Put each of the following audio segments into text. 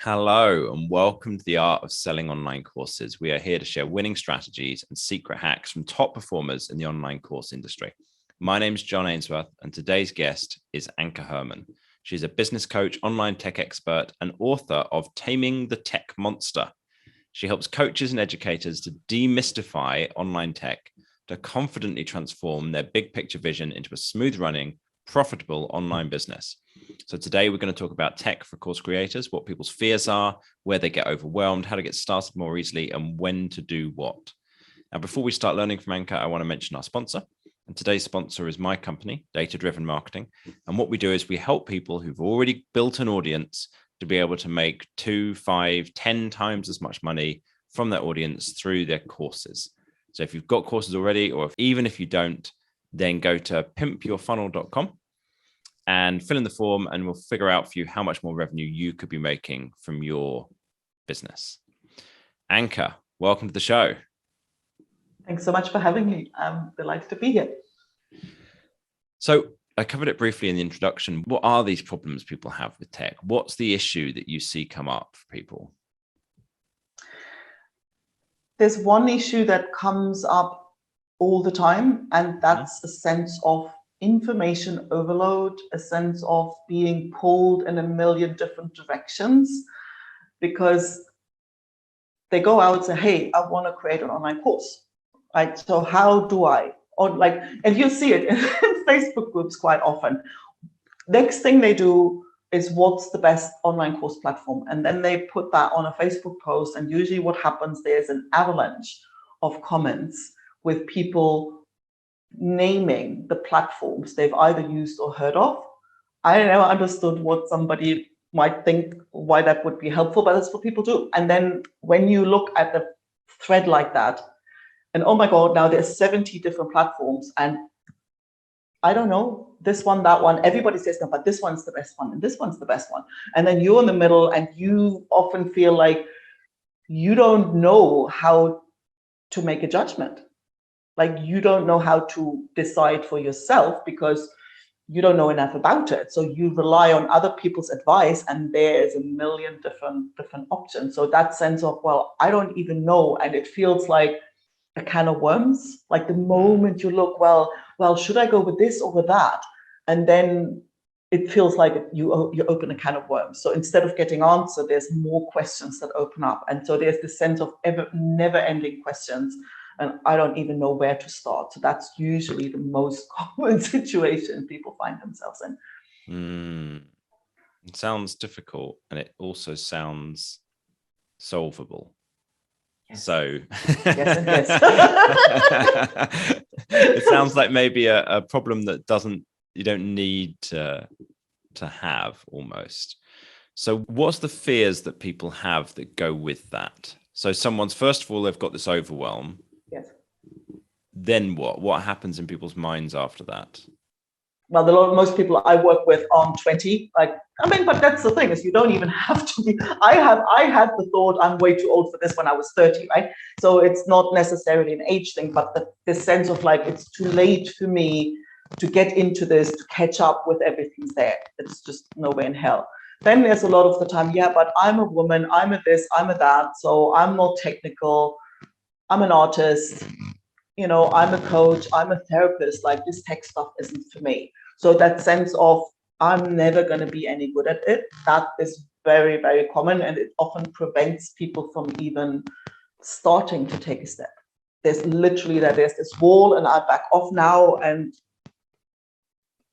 Hello and welcome to the Art of Selling Online Courses. We are here to share winning strategies and secret hacks from top performers in the online course industry. My name is John Ainsworth and today's guest is Anke Herrmann. She's a business coach, online tech expert, and author of Taming the Tech Monster. She helps coaches and educators to demystify online tech to confidently transform their big picture vision into a smooth running, profitable online business. So today we're going to talk about tech for course creators, what people's fears are, where they get overwhelmed, how to get started more easily, and when to do what. Now, before we start learning from Anke, I want to mention our sponsor. And today's sponsor is my company, Data Driven Marketing. And what we do is we help people who've already built an audience to be able to make 2, 5, 10 times as much money from that audience through their courses. So if you've got courses already, or even if you don't, then go to pimpyourfunnel.com and fill in the form and we'll figure out for you how much more revenue you could be making from your business. Anke, welcome to the show. Thanks so much for having me. I'm delighted to be here. So I covered it briefly in the introduction. What are these problems people have with tech? What's the issue that you see come up for people? There's one issue that comes up all the time, and that's a sense of information overload, a sense of being pulled in a million different directions, because they go out and say, hey, I want to create an online course, right? So how do I? And you see it in Facebook groups quite often. Next thing they do is what's the best online course platform? And then they put that on a Facebook post, and usually what happens, there's an avalanche of comments with people naming the platforms they've either used or heard of. I never understood what somebody might think, why that would be helpful, but that's what people do. And then when you look at the thread like that, and oh my God, now there's 70 different platforms, and I don't know, this one, that one, everybody says no, but this one's the best one, and this one's the best one. And then you're in the middle, and you often feel like you don't know how to make a judgment. Like you don't know how to decide for yourself because you don't know enough about it. So you rely on other people's advice, and there's a million different options. So that sense of, well, I don't even know. And it feels like a can of worms. Like the moment you look, well, should I go with this or with that? And then it feels like you open a can of worms. So instead of getting answered, there's more questions that open up. And so there's this sense of never ending questions. And I don't even know where to start. So that's usually the most common situation people find themselves in. It sounds difficult, and it also sounds solvable. Yes. So yes and yes. It sounds like maybe a problem that you don't need to have almost. So what's the fears that people have that go with that? So someone's, first of all, they've got this overwhelm. Yes. Then what happens in people's minds after that? Well, most people I work with aren't 20. But that's the thing, is you don't even have to be. I had the thought I'm way too old for this when I was 30, right? So it's not necessarily an age thing, but the sense of like, it's too late for me to get into this, to catch up with everything's there. It's just no way in hell. Then there's a lot of the time, yeah, but I'm a woman, I'm a this, I'm a that, so I'm not technical, I'm an artist, I'm a coach, I'm a therapist, like this tech stuff isn't for me. So that sense of I'm never going to be any good at it, that is very, very common, and it often prevents people from even starting to take a step. There's literally there's this wall, and I back off now, and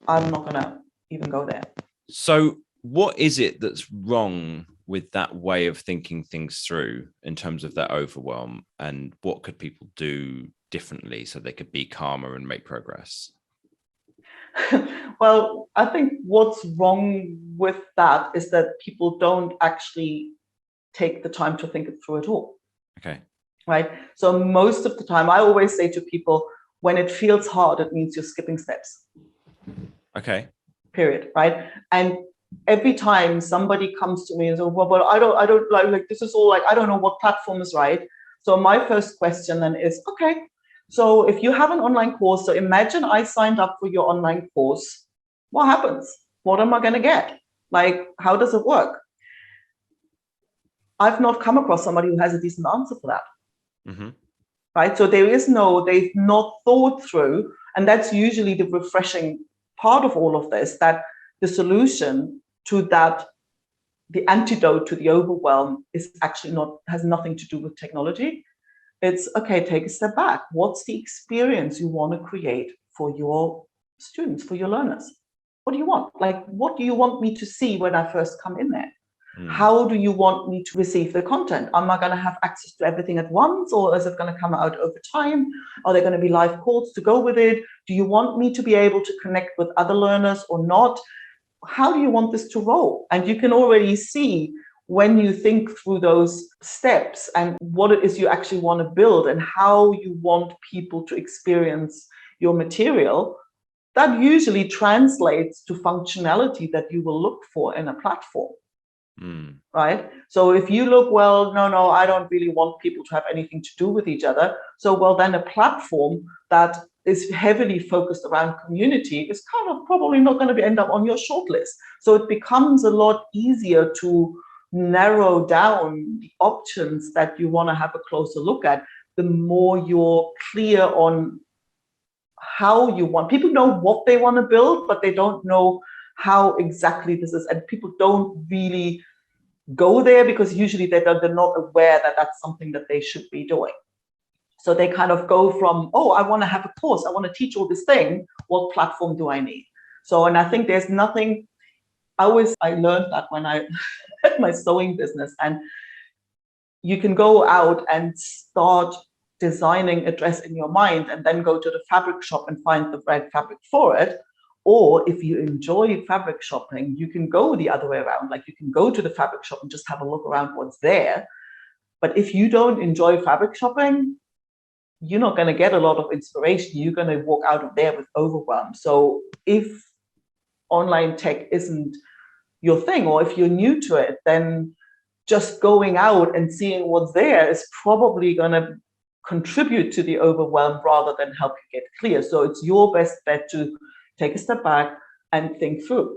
I'm not going to even go there. So what is it that's wrong with that way of thinking things through in terms of that overwhelm, and what could people do differently so they could be calmer and make progress? Well, I think what's wrong with that is that people don't actually take the time to think it through at all. Okay. Right. So most of the time, I always say to people, when it feels hard, it means you're skipping steps. Okay. Period. Right. And every time somebody comes to me and says, well, I don't like this is all like, I don't know what platform is right. So my first question then is, okay, so if you have an online course, so imagine I signed up for your online course. What happens? What am I going to get? Like, how does it work? I've not come across somebody who has a decent answer for that. Mm-hmm. Right? So they've not thought through, and that's usually the refreshing part of all of this, that the solution to that, the antidote to the overwhelm is actually has nothing to do with technology. It's, okay, take a step back. What's the experience you want to create for your students, for your learners? What do you want? Like, what do you want me to see when I first come in there? How do you want me to receive the content? Am I going to have access to everything at once, or is it going to come out over time? Are there going to be live calls to go with it? Do you want me to be able to connect with other learners or not? How do you want this to roll? And you can already see, when you think through those steps and what it is you actually want to build and how you want people to experience your material, that usually translates to functionality that you will look for in a platform. Right? So if you look, well, no, I don't really want people to have anything to do with each other. So, well, then a platform that is heavily focused around community is kind of probably not going to end up on your shortlist. So it becomes a lot easier to narrow down the options that you want to have a closer look at, the more you're clear on how you want. People know what they want to build, but they don't know how exactly this is. And people don't really go there because usually they're not aware that that's something that they should be doing. So they kind of go from, oh, I want to have a course, I want to teach all this thing. What platform do I need? So, and I think there's nothing, I learned that when I had my sewing business, and you can go out and start designing a dress in your mind and then go to the fabric shop and find the right fabric for it. Or if you enjoy fabric shopping, you can go the other way around. Like, you can go to the fabric shop and just have a look around what's there. But if you don't enjoy fabric shopping, you're not going to get a lot of inspiration. You're going to walk out of there with overwhelm. So if online tech isn't your thing, or if you're new to it, then just going out and seeing what's there is probably going to contribute to the overwhelm rather than help you get clear. So it's your best bet to take a step back and think through.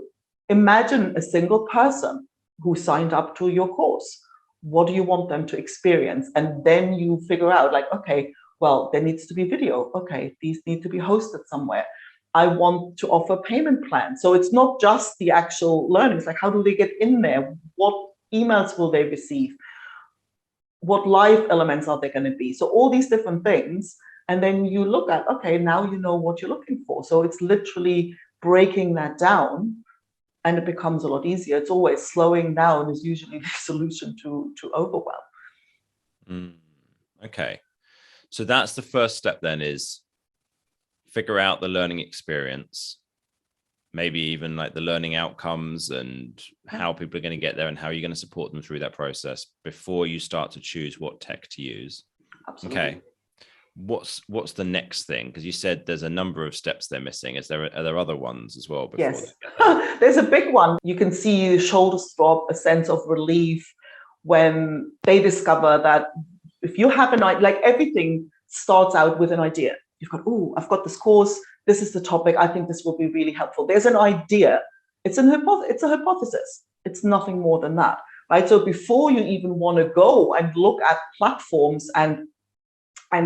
Imagine a single person who signed up to your course. What do you want them to experience? And then you figure out, like, okay, well, there needs to be video. Okay, these need to be hosted somewhere. I want to offer payment plans. So it's not just the actual learning. It's like, how do they get in there? What emails will they receive? What live elements are there going to be? So all these different things. And then you look at, okay, now you know what you're looking for. So it's literally breaking that down, and it becomes a lot easier. It's always slowing down is usually the solution to overwhelm. Okay. So that's the first step then, is figure out the learning experience, maybe even like the learning outcomes and how people are going to get there and how you're going to support them through that process before you start to choose what tech to use. Absolutely. Okay. What's the next thing? Because you said there's a number of steps they're missing. Are there other ones as well? Yes, there's a big one. You can see shoulders drop, a sense of relief when they discover that if you have an idea, like, everything starts out with an idea. You've got, oh, I've got this course. This is the topic. I think this will be really helpful. There's an idea. It's a hypothesis. It's nothing more than that, right? So before you even want to go and look at platforms and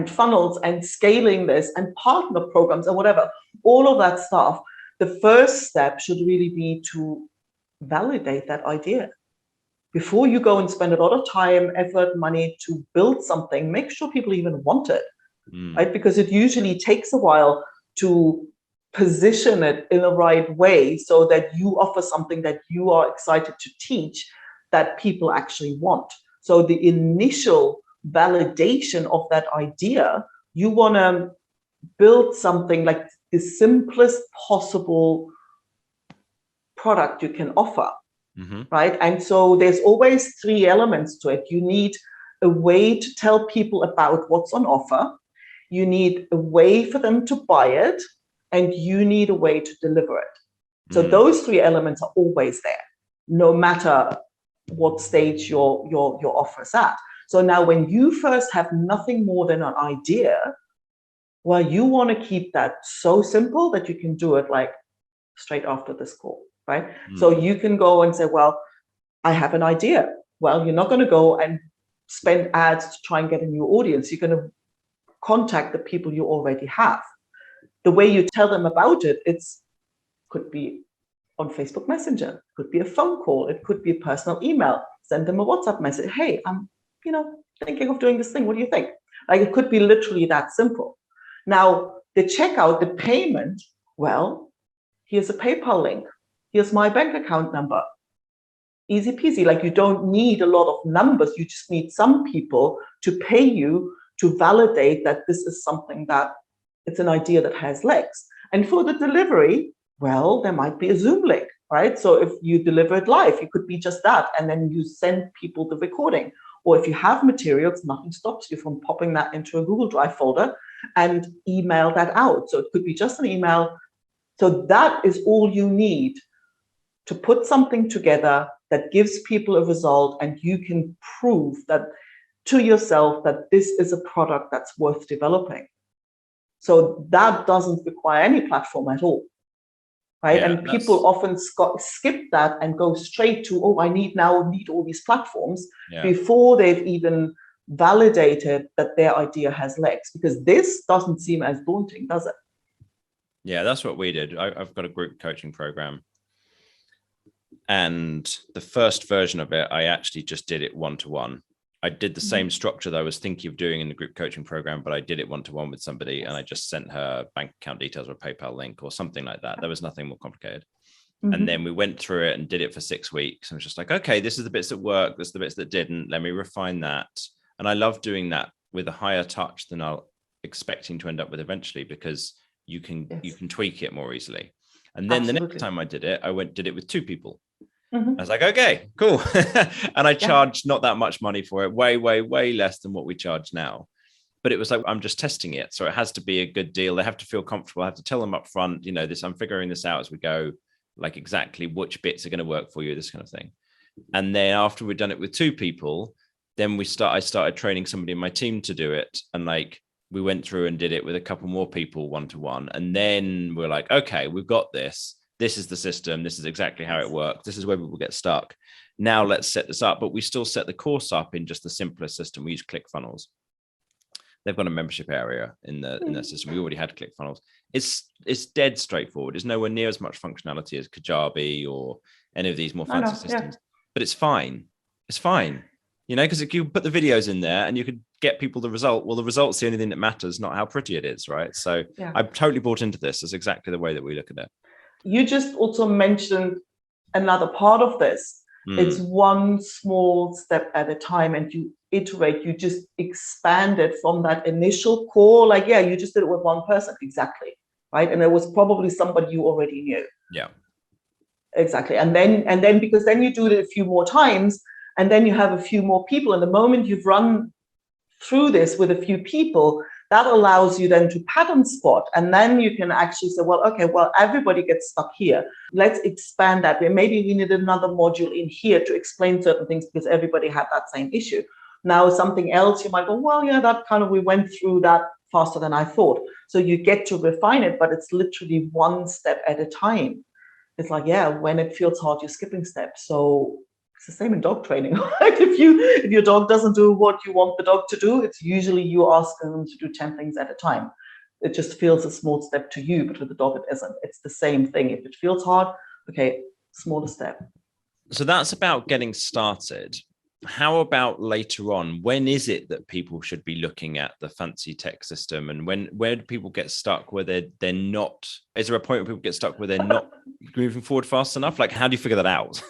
funnels and scaling this and partner programs and whatever, all of that stuff, the first step should really be to validate that idea. Before you go and spend a lot of time, effort, money to build something, make sure people even want it, right? Because it usually takes a while to position it in the right way so that you offer something that you are excited to teach that people actually want. So the initial validation of that idea, you want to build something like the simplest possible product you can offer, right? And so there's always three elements to it. You need a way to tell people about what's on offer, you need a way for them to buy it, and you need a way to deliver it. So those three elements are always there, no matter what stage your offer is at. So now when you first have nothing more than an idea, well, you want to keep that so simple that you can do it like straight after this call, right? So you can go and say, well, I have an idea. well, you're not going to go and spend ads to try and get a new audience. You're going to contact the people you already have. The way you tell them about it, could be on Facebook Messenger, it could be a phone call, it could be a personal email, send them a WhatsApp message. Hey, I'm, thinking of doing this thing. What do you think? Like, it could be literally that simple. Now, the checkout, the payment, well, here's a PayPal link. Here's my bank account number. Easy peasy. Like, you don't need a lot of numbers. You just need some people to pay you to validate that this is something that it's an idea that has legs. And for the delivery, well, there might be a Zoom link, right? So if you deliver it live, it could be just that. And then you send people the recording. Or if you have materials, nothing stops you from popping that into a Google Drive folder and email that out. So it could be just an email. So that is all you need to put something together that gives people a result, and you can prove that to yourself that this is a product that's worth developing. So that doesn't require any platform at all, right? Yeah, and people often skip that and go straight to, oh, I need all these platforms before they've even validated that their idea has legs, because this doesn't seem as daunting, does it? Yeah, that's what we did. I've got a group coaching program. And the first version of it, I actually just did it one-to-one. I did the same structure that I was thinking of doing in the group coaching program, but I did it one-to-one with somebody, and I just sent her bank account details or a PayPal link or something like that. There was nothing more complicated. And then we went through it and did it for 6 weeks. And I was just like, okay, this is the bits that work. This is the bits that didn't. Let me refine that. And I love doing that with a higher touch than I'm expecting to end up with eventually, because you can tweak it more easily. And then the next time I did it, did it with 2 people. I was like, okay, cool. And I charged not that much money for it, way, way, way less than what we charge now. But it was like, I'm just testing it. So it has to be a good deal. They have to feel comfortable. I have to tell them up front, I'm figuring this out as we go, like exactly which bits are going to work for you, this kind of thing. And then after we'd done it with 2 people, then I started training somebody in my team to do it. And like, we went through and did it with a couple more people one-to-one. And then we're like, okay, we've got this. This is the system. This is exactly how it works. This is where people get stuck. Now let's set this up. But we still set the course up in just the simplest system. We use ClickFunnels. They've got a membership area in their system. We already had ClickFunnels. It's dead straightforward. There's nowhere near as much functionality as Kajabi or any of these more fancy systems. But it's fine. It's fine. Because you put the videos in there and you could get people the result. Well, the result's the only thing that matters, not how pretty it is, right? So I'm totally bought into this. It's exactly the way that we look at it. You just also mentioned another part of this. It's one small step at a time, and you iterate, you just expand it from that initial core. Like, you just did it with one person. Exactly. Right. And it was probably somebody you already knew. Yeah. Exactly. And then because then you do it a few more times, and then you have a few more people. And the moment you've run through this with a few people, that allows you then to pattern spot. And then you can actually say, well, okay, well, everybody gets stuck here. Let's expand that. Maybe we need another module in here to explain certain things because everybody had that same issue. Now, something else, you might go, well, that kind of, we went through that faster than I thought. So you get to refine it, but it's literally one step at a time. It's like, when it feels hard, you're skipping steps. So it's the same in dog training. If your dog doesn't do what you want the dog to do, it's usually you asking them to do 10 things at a time. It just feels a small step to you, but with the dog, it isn't. It's the same thing. If it feels hard, okay, smaller step. So that's about getting started. How about later on? When is it that people should be looking at the fancy tech system? And where do people get stuck where they're not? Is there a point where people get stuck where they're not moving forward fast enough? Like, how do you figure that out?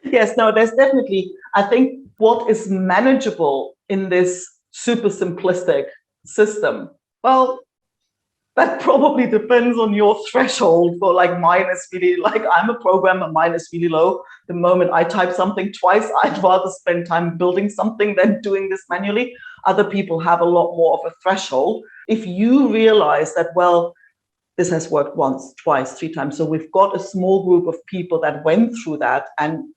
Yes, no, there's definitely, I think what is manageable in this super simplistic system, well, that probably depends on your threshold. For like, mine is really, like, I'm a programmer, mine is really low. The moment I type something twice, I'd rather spend time building something than doing this manually. Other people have a lot more of a threshold. If you realize that, well, this has worked once, twice, 3 times. So we've got a small group of people that went through that. And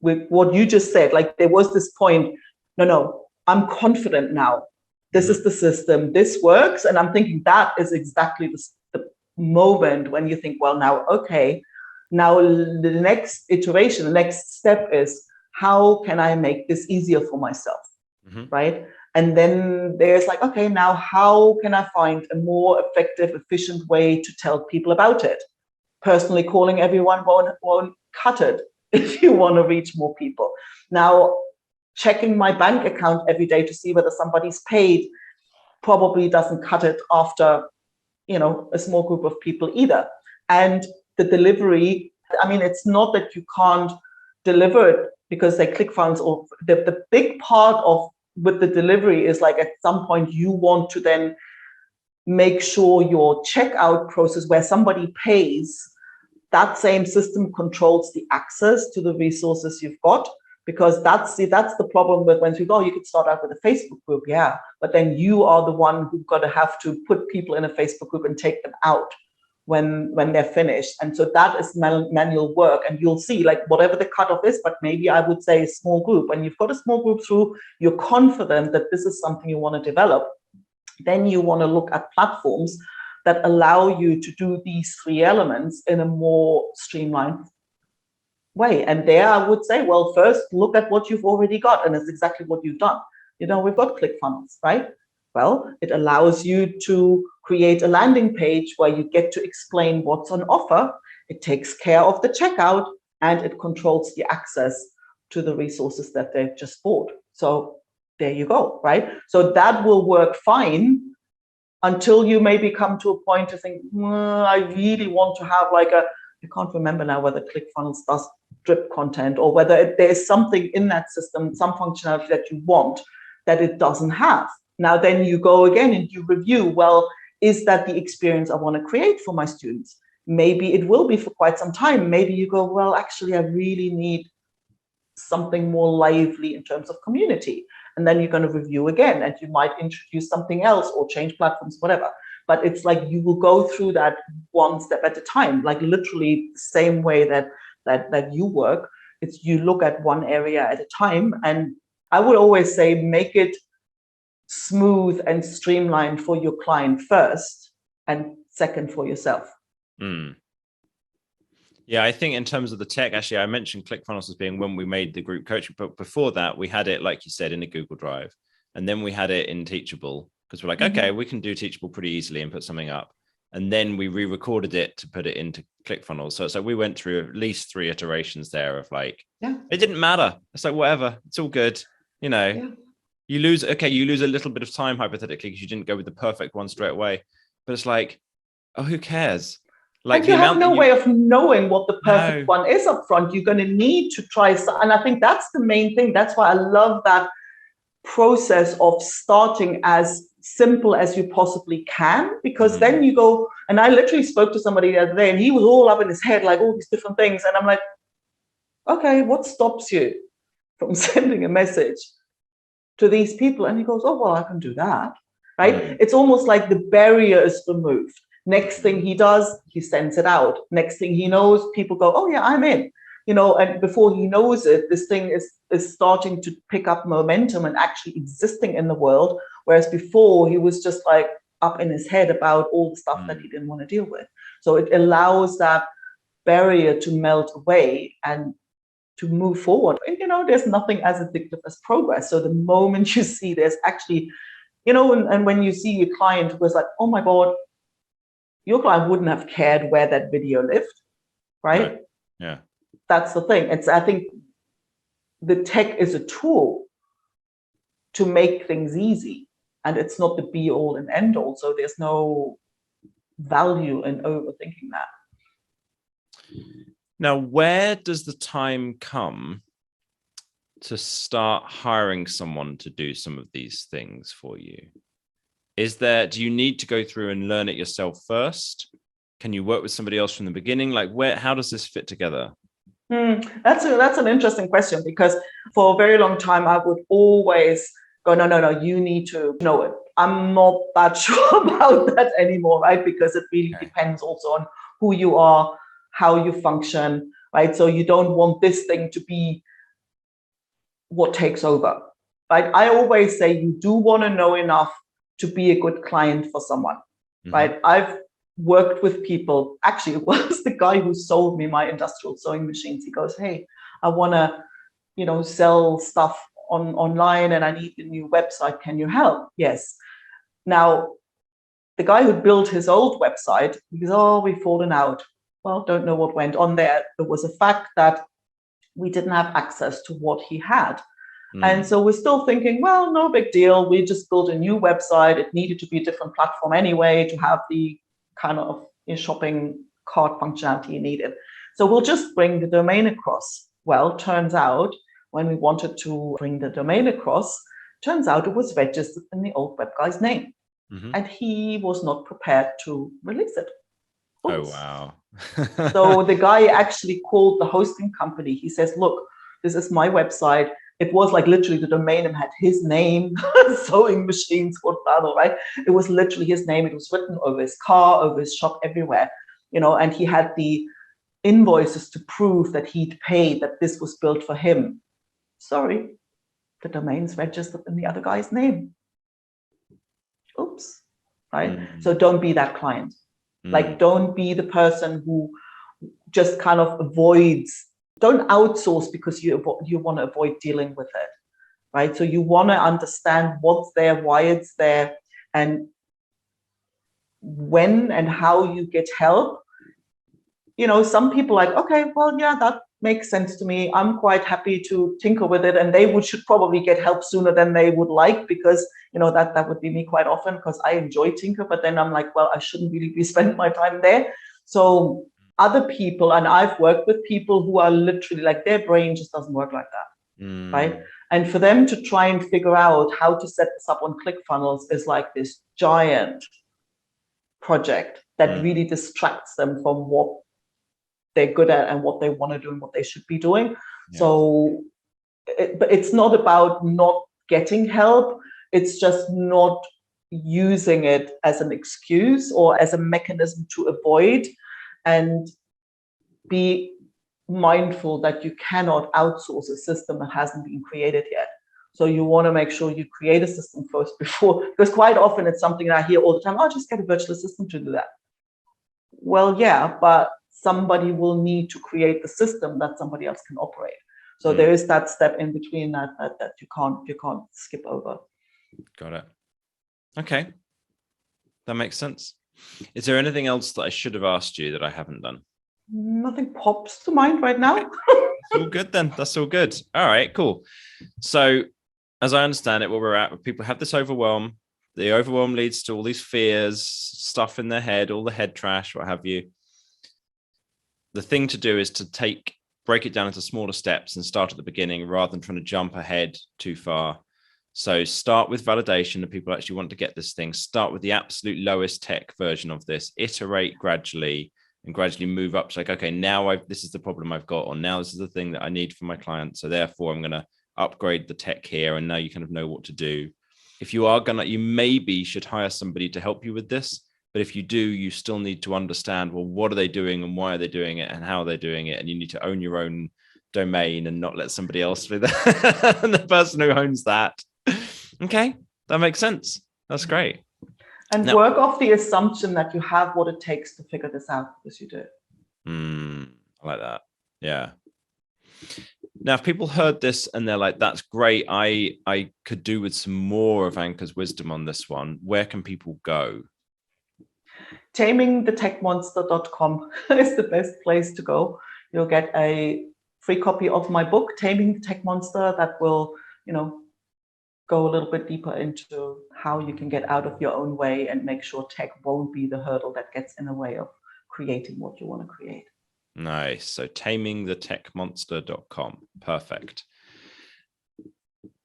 with what you just said, like, there was this point, no, I'm confident now. This is the system, this works. And I'm thinking that is exactly the moment when you think, well, now, okay, now the next iteration, the next step is, how can I make this easier for myself, right? And then there's like, okay, now how can I find a more effective, efficient way to tell people about it? Personally calling everyone won't cut it if you want to reach more people. Now, checking my bank account every day to see whether somebody's paid probably doesn't cut it after, a small group of people either. And the delivery, I mean, it's not that you can't deliver it because they ClickFunnels, or the big part of with the delivery is like at some point you want to then make sure your checkout process where somebody pays, that same system controls the access to the resources you've got. Because that's the problem with when you go, you could start out with a Facebook group, yeah, but then you are the one who's got to have to put people in a Facebook group and take them out when they're finished. And so that is manual work, and you'll see like whatever the cutoff is, but maybe I would say a small group. When you've got a small group through, you're confident that this is something you want to develop, then you want to look at platforms that allow you to do these three elements in a more streamlined way. And there I would say, well, first look at what you've already got, and it's exactly what you've done. We've got ClickFunnels, right? Well, it allows you to create a landing page where you get to explain what's on offer. It takes care of the checkout, and it controls the access to the resources that they've just bought. So there you go, right? So that will work fine until you maybe come to a point to think, I really want to have like I can't remember now whether ClickFunnels does drip content, or whether there's something in that system, some functionality that you want that it doesn't have. Now, then you go again and you review, well, is that the experience I want to create for my students? Maybe it will be for quite some time. Maybe you go, well, actually, I really need something more lively in terms of community. And then you're going to review again, and you might introduce something else or change platforms, whatever. But it's like you will go through that one step at a time, like literally the same way that you work. It's you look at one area at a time. And I would always say make it smooth and streamlined for your client first, and second for yourself. Yeah, I think in terms of the tech, actually, I mentioned ClickFunnels as being when we made the group coaching, but before that, we had it, like you said, in a Google Drive, and then we had it in Teachable, because we're like, okay, we can do Teachable pretty easily and put something up. And then we re-recorded it to put it into ClickFunnels. So we went through at least 3 iterations there of like, it didn't matter. It's like, whatever, it's all good. You lose a little bit of time hypothetically because you didn't go with the perfect one straight away. But it's like, oh, who cares? Like, and you have no way of knowing what the perfect one is up front. You're going to need to try. And I think that's the main thing. That's why I love that process of starting as simple as you possibly can, because then you go, and I literally spoke to somebody the other day and he was all up in his head, like all these different things. And I'm like, okay, what stops you from sending a message to these people? And he goes, oh, well, I can do that, right? It's almost like the barrier is removed. Next thing he does, he sends it out. Next thing he knows, people go, oh yeah, I'm in, and before he knows it, this thing is starting to pick up momentum and actually existing in the world. Whereas before he was just like up in his head about all the stuff that he didn't want to deal with. So it allows that barrier to melt away and to move forward. And, there's nothing as addictive as progress. So the moment you see there's actually, and when you see your client who was like, oh my God, your client wouldn't have cared where that video lived, right? Yeah. That's the thing. I think the tech is a tool to make things easy, and it's not the be all and end all. So there's no value in overthinking that. Now, where does the time come to start hiring someone to do some of these things for you? Do you need to go through and learn it yourself first? Can you work with somebody else from the beginning? Like, how does this fit together? That's an interesting question, because for a very long time, I would always go, no, you need to know it. I'm not that sure about that anymore, right? Because it really depends also on who you are, how you function, right? So you don't want this thing to be what takes over, right? I always say you do want to know enough to be a good client for someone, right? I've worked with people. Actually, it was the guy who sold me my industrial sewing machines. He goes, hey, I want to sell stuff online and I need a new website. Can you help? Yes. Now, the guy who built his old website, he goes, oh, we've fallen out. Well, don't know what went on there. It was a fact that we didn't have access to what he had. And so we're still thinking, well, no big deal. We just built a new website. It needed to be a different platform anyway to have the kind of shopping cart functionality needed. So we'll just bring the domain across. Well, turns out when we wanted to bring the domain across, turns out it was registered in the old web guy's name. And he was not prepared to release it. Oops. Oh, wow. So the guy actually called the hosting company. He says, look, this is my website. It was like literally the domain name had his name, sewing machines, right? It was literally his name. It was written over his car, over his shop, everywhere, and he had the invoices to prove that he'd paid, that this was built for him. Sorry, the domain's registered in the other guy's name. Oops, right? So don't be that client. Like, don't be the person who just kind of avoids. Don't outsource because you want to avoid dealing with it, right? So you want to understand what's there, why it's there, and when and how you get help. Some people are like, okay, well, yeah, that makes sense to me. I'm quite happy to tinker with it, and they should probably get help sooner than they would like, because that would be me quite often, because I enjoy tinker, but then I'm like, well, I shouldn't really be spending my time there. So other people, and I've worked with people who are literally like, their brain just doesn't work like that, right? And for them to try and figure out how to set this up on ClickFunnels is like this giant project that really distracts them from what they're good at and what they want to do and what they should be doing. Yeah. So, but it's not about not getting help. It's just not using it as an excuse or as a mechanism to avoid, and be mindful that you cannot outsource a system that hasn't been created yet. So you want to make sure you create a system first before, because quite often it's something that I hear all the time, oh, just get a virtual assistant to do that. Well, yeah, but somebody will need to create the system that somebody else can operate. So there is that step in between that you can't skip over. Got it. Okay. That makes sense. Is there anything else that I should have asked you that I haven't done? Nothing pops to mind right now. Okay. That's all good then. That's all good. All right, cool. So as I understand it, where we're at, people have this overwhelm. The overwhelm leads to all these fears, stuff in their head, all the head trash, what have you. The thing to do is to break it down into smaller steps and start at the beginning rather than trying to jump ahead too far. So start with validation that people actually want to get this thing. Start with the absolute lowest tech version of this. Iterate gradually and gradually move up. So like, okay, now this is the problem I've got, or now this is the thing that I need for my client. So therefore I'm going to upgrade the tech here. And now you kind of know what to do. If you are you maybe should hire somebody to help you with this. But if you do, you still need to understand, well, what are they doing and why are they doing it and how are they doing it? And you need to own your own domain and not let somebody else be the person who owns that. Okay, that makes sense. That's great. And now, work off the assumption that you have what it takes to figure this out, because you do. I like that. Yeah. Now, if people heard this and they're like, that's great, I could do with some more of Anke's wisdom on this one, where can people go? Tamingthetechmonster.com is the best place to go. You'll get a free copy of my book, Taming the Tech Monster, that will, go a little bit deeper into how you can get out of your own way and make sure tech won't be the hurdle that gets in the way of creating what you want to create. Nice. So tamingthetechmonster.com. Perfect.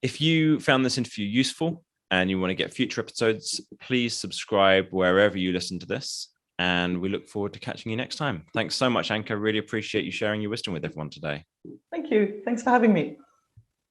If you found this interview useful and you want to get future episodes, please subscribe wherever you listen to this. And we look forward to catching you next time. Thanks so much, Anke. Really appreciate you sharing your wisdom with everyone today. Thank you. Thanks for having me.